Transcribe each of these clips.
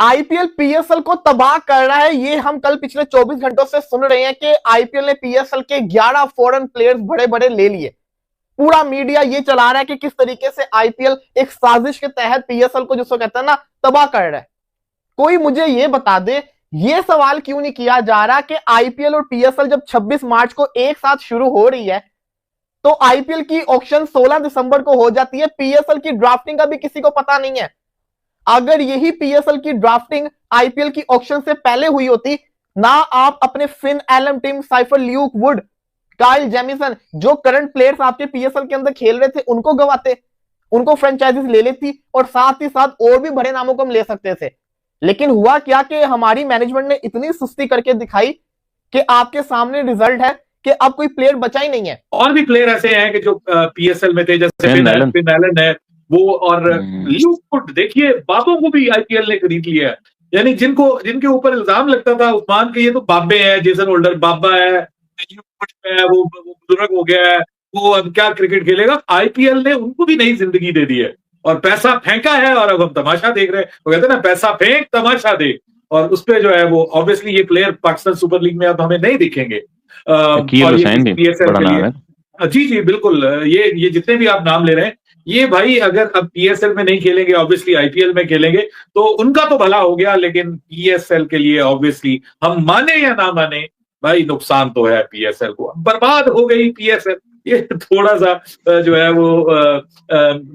IPL PSL को तबाह कर रहा है। ये हम कल पिछले 24 घंटों से सुन रहे हैं कि आईपीएल ने पीएसएल के 11 फॉरेन प्लेयर्स बड़े बड़े ले लिए। पूरा मीडिया ये चला रहा है कि किस तरीके से आईपीएल एक साजिश के तहत पीएसएल को, जिसको कहते हैं ना, तबाह कर रहा है। कोई मुझे ये बता दे, ये सवाल क्यों नहीं किया जा रहा कि आईपीएल और पीएसएल जब 26 मार्च को एक साथ शुरू हो रही है तो आईपीएल की ऑक्शन 16 दिसंबर को हो जाती है, पीएसएल की ड्राफ्टिंग का भी किसी को पता नहीं है। अगर यही पीएसएल की ड्राफ्टिंग आईपीएल की ऑक्शन से पहले हुई होती ना, आप अपने Finn Allen, Tim Seifert, Luke Wood, Kyle Jamieson, जो करंट प्लेयर्स आपके पीएसएल के अंदर खेल रहे थे, उनको गवाते, उनको फ्रेंचाइजीज ले लेती और साथ ही साथ और भी बड़े नामों को हम ले सकते थे। लेकिन हुआ क्या कि हमारी मैनेजमेंट ने इतनी सुस्ती करके दिखाई कि आपके सामने रिजल्ट है कि अब कोई प्लेयर बचा ही नहीं है। और भी प्लेयर ऐसे हैं कि जो पीएसएल में थे, जैसे फिन एलन है वो, और ल्यूक वुड। देखिए, बाबों को भी आईपीएल ने खरीद लिया है। यानी जिनके ऊपर इल्जाम लगता था उस्मान के, ये तो बाबे हैं, जेसन होल्डर बाबा है, वो बुजुर्ग हो गया है, वो अब क्या क्रिकेट खेलेगा। आईपीएल ने उनको भी नई जिंदगी दे दी है और पैसा फेंका है, और अब हम तमाशा देख रहे हैं। वो कहते हैं ना, पैसा फेंक तमाशा देख। और उस पे जो है वो ऑब्वियसली ये प्लेयर पाकिस्तान सुपर लीग में अब हमें नहीं दिखेंगे। जी बिल्कुल, ये जितने भी आप नाम ले रहे हैं, ये भाई अगर अब पीएसएल में नहीं खेलेंगे, ऑब्वियसली आईपीएल में खेलेंगे, तो उनका तो भला हो गया। लेकिन पीएसएल के लिए ऑब्वियसली, हम माने या ना माने, भाई नुकसान तो है पीएसएल को। बर्बाद हो गई पीएसएल। ये थोड़ा सा जो है वो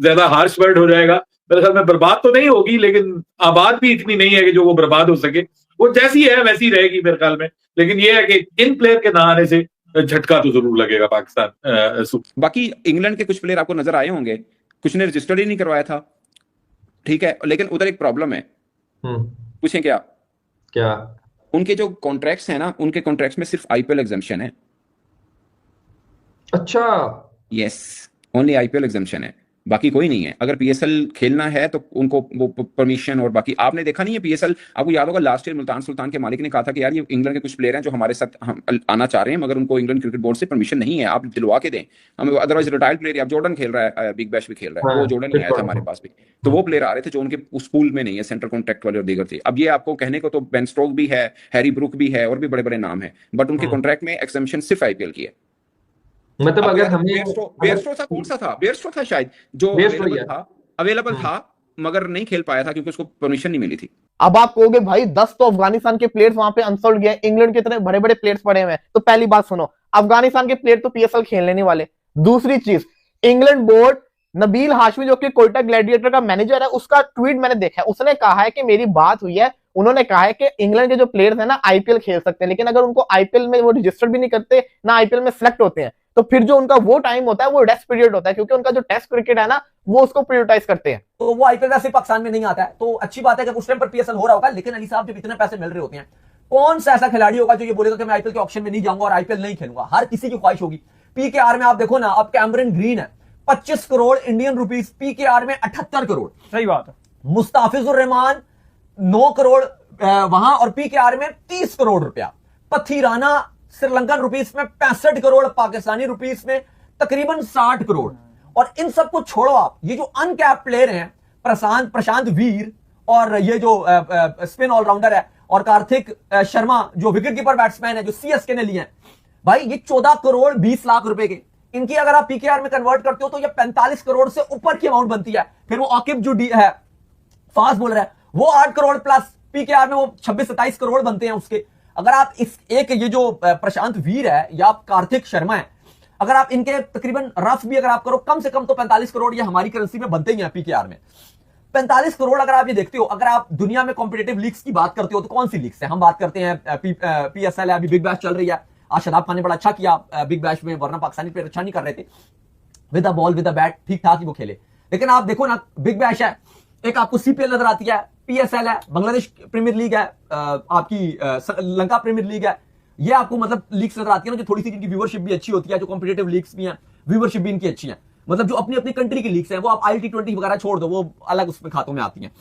ज्यादा हार्श वर्ड हो जाएगा मेरे ख्याल में। बर्बाद तो नहीं होगी, लेकिन आबाद भी इतनी नहीं है कि जो वो बर्बाद हो सके। वो जैसी है वैसी रहेगी मेरे ख्याल में। लेकिन ये है कि इन प्लेयर के ना आने से झटका तो जरूर लगेगा पाकिस्तान। बाकी इंग्लैंड के कुछ प्लेयर आपको नजर आए होंगे, कुछ ने रजिस्टर्ड ही नहीं करवाया था, ठीक है, लेकिन उधर एक प्रॉब्लम है। पूछें क्या उनके जो कॉन्ट्रैक्ट्स हैं ना, उनके कॉन्ट्रैक्ट्स में सिर्फ आईपीएल एग्जम्पशन है। अच्छा, यस, ओनली आईपीएल एग्जम्पशन है, बाकी कोई नहीं है। अगर पीएसएल खेलना है तो उनको वो परमिशन, और बाकी आपने देखा नहीं है पीएसएल। आपको याद होगा लास्ट ईयर मुल्तान सुल्तान के मालिक ने कहा था कि यार ये इंग्लैंड के कुछ प्लेयर हैं जो हमारे साथ हम आना चाह रहे हैं, मगर उनको इंग्लैंड क्रिकेट बोर्ड से परमिशन नहीं है, आप दिलवा के दें हमें। अदरवाइज रिटायर्ड प्लेयर, अब जॉर्डन खेल रहा है, बिग बैश भी खेल रहा है, वो जॉर्डन ही आया था हमारे पास भी, तो वो प्लेयर आ रहे थे जो उनके उस पूल में नहीं है, सेंट्रल कॉन्ट्रैक्ट वाले और दीगर थे। अब ये आपको कहने को तो बेन स्टोक्स भी है, हैरी ब्रूक भी है, और भी बड़े बड़े नाम है, बट उनके कॉन्ट्रैक्ट में एक्सेम्पशन सिर्फ आईपीएल की है। मतलब अगर हमें बेयरस्टो था, कौन सा था, बेयरस्टो था शायद, जो अवेलेबल था मगर नहीं खेल पाया था क्योंकि उसको परमिशन नहीं मिली थी। अब आप कहोगे भाई 10 तो अफगानिस्तान के प्लेयर्स वहां पे अनसोल्ड गए, इंग्लैंड के तरह बड़े बड़े प्लेयर्स पड़े हुए हैं। तो पहली बात सुनो, अफगानिस्तान के प्लेयर तो पीएसएल खेलने नहीं वाले। दूसरी चीज, इंग्लैंड बोर्ड, नबील हाशमी जो कि कोयटा ग्लैडिएटर का मैनेजर है, उसका ट्वीट मैंने देखा है। उसने कहा है कि मेरी बात हुई है, उन्होंने कहा है कि इंग्लैंड के जो प्लेयर्स हैं ना आईपीएल खेल सकते हैं, लेकिन अगर उनको आईपीएल में वो रजिस्टर भी नहीं करते ना आईपीएल में सिलेक्ट होते हैं, तो फिर जो उनका वो टाइम होता है वो रेस्ट पीरियड होता है, क्योंकि उनका जो टेस्ट क्रिकेट है ना वो उसको प्रायोरिटाइज करते हैं। तो वो आईपीएल वैसे पाकिस्तान में नहीं आता है, तो अच्छी बात है कि उस टाइम पर पीएसएल हो रहा होगा। लेकिन अली साहब, जब इतने पैसे मिल रहे होते हैं, कौन सा ऐसा खिलाड़ी होगा जो ये बोलेगा कि मैं आईपीएल के ऑप्शन में नहीं जाऊंगा और आईपीएल नहीं खेलूंगा? हर किसी की ख्वाहिश होगी। पीकेआर में आप देखो ना, अब कैमरन ग्रीन है, 25 करोड़ इंडियन रुपीस, पीकेआर में 78 करोड़। सही बात है। मुस्ताफिजुर रहमान 9 करोड़ वहां, और पीकेआर में 30 करोड़ रुपया। पथीराना श्रीलंकन रुपीस में 65 करोड़, पाकिस्तानी रुपीस में तकरीबन 60 करोड़। और इन सबको छोड़ो आप, ये जो अनकैप प्लेयर हैं, प्रशांत वीर, और ये जो स्पिन ऑलराउंडर है, और कार्तिक शर्मा जो विकेट कीपर बैट्समैन है जो सीएसके ने लिए हैं, भाई ये 14 करोड़ 20 लाख रुपए के। इनकी अगर आप पीकेआर में कन्वर्ट करते हो तो ये 45 करोड़ से ऊपर की अमाउंट बनती है। फिर वो आकिब जो है फास्ट बॉलर है, वो 8 करोड़ प्लस, पीकेआर में वो 26-27 करोड़ बनते हैं उसके। अगर आप इस एक ये जो प्रशांत वीर है या कार्तिक शर्मा है, अगर आप इनके तकरीबन रफ भी अगर आप करो, कम से कम तो 45 करोड़ ये हमारी करेंसी में बनते ही हैं पीकेआर में। 45 करोड़ अगर आप ये देखते हो, अगर आप दुनिया में कॉम्पिटिटिव लीग्स की बात करते हो तो कौन सी लीग्स है? हम बात करते हैं पीएसएल है, अभी बिग बैश चल रही है। आज शदाब खान ने बड़ा अच्छा किया बिग बैश में, वरना पाकिस्तानी प्लेयर अच्छा नहीं कर रहे थे। With a ball with a bat ठीक ठाक ही वो खेले। लेकिन आप देखो ना, बिग बैश है, एक आपको सीपीएल नजर आती है, पीएसएल है, बांग्लादेश प्रीमियर लीग है, आपकी श्रीलंका प्रीमियर लीग है। ये आपको मतलब लीग्स नजर आती है ना, जो थोड़ी सी जिनकी व्यूअरशिप भी अच्छी होती है, जो कॉम्पिटिटिव लीग्स भी हैं, व्यूअरशिप भी इनकी अच्छी है। मतलब जो अपनी अपनी कंट्री की लीग्स हैं, वो आप ILT20 वगैरह छोड़ दो, वो अलग उसमें खातों में आती हैं,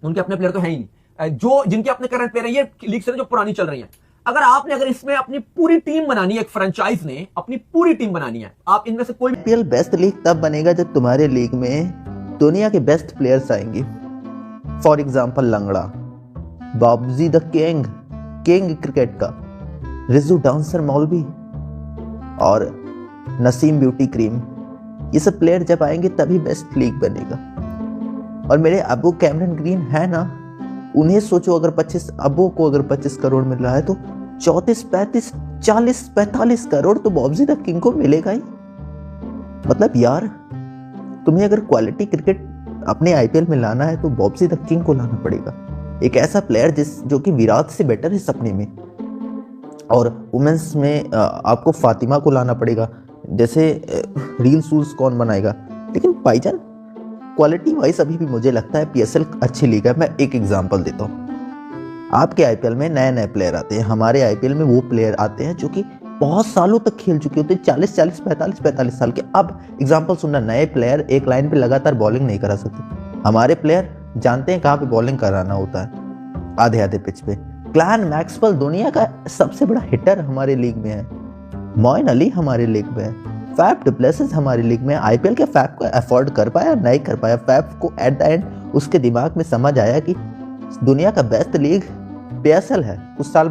उनके अपने प्लेयर तो है ही नहीं। जो जिनके अपने करंट प्लेयर हैं, ये लीग्स हैं जो पुरानी चल रही हैं। अगर इसमें अपनी पूरी टीम बनानी है, एक फ्रेंचाइज ने अपनी पूरी टीम बनानी है, आप इनमें से कोई आईपीएल बेस्ट लीग तब बनेगा जब तुम्हारे लीग में दुनिया के बेस्ट प्लेयर्स आएंगे। फॉर एग्जाम्पल लंगड़ा, बाबजी द किंग क्रिकेट का, रिजू डांसर मौलवी और नसीम ब्यूटी क्रीम, ये सब प्लेयर जब आएंगे तभी बेस्ट लीग बनेगा। और मेरे अबू कैमरन ग्रीन है ना, उन्हें सोचो अगर 25 अबू को अगर 25 करोड़ मिल रहा है तो 34, 35, 40, 45 करोड़ तो बॉब्जी द किंग को मिलेगा ही। मतलब यार, तुम्हें अगर क्वालिटी क्रिकेट अपने आईपीएल में लाना है तो बॉब्जी द किंग को लाना पड़ेगा, एक ऐसा प्लेयर जो कि विराट से बेटर है सपने में। और वुमेन्स में आपको फातिमा को लाना पड़ेगा, जैसे रील्स रूल्स कौन बनाएगा। लेकिन भाईजान, क्वालिटी वाइज अभी भी मुझे लगता है पीएसएल अच्छी लीग है। मैं एक एग्जांपल देता हूँ, आपके आईपीएल में नए नए प्लेयर आते हैं, हमारे आईपीएल में वो प्लेयर आते हैं जो कि बहुत सालों तक खेल चुके होते हैं, 40, 45 साल के। अब एग्जांपल सुनना, नए प्लेयर एक लाइन पे लगातार बॉलिंग नहीं करा सकते। हमारे प्लेयर जानते हैं कहाँ पे बॉलिंग कराना होता है, आधे आधे पिच पे। ग्लेन मैक्सवेल दुनिया का सबसे बड़ा हिटर हमारे लीग में है, मोइन अली हमारे लीग में है, फैफ डु प्लेसिस हमारी लीग में। आईपीएल के फैफ को अफोर्ड कर पाया नहीं कर पाया, फैफ को एट द एंड उसके दिमाग में समझ आया कि दुनिया का बेस्ट लीग पीएसएल है। कुछ साल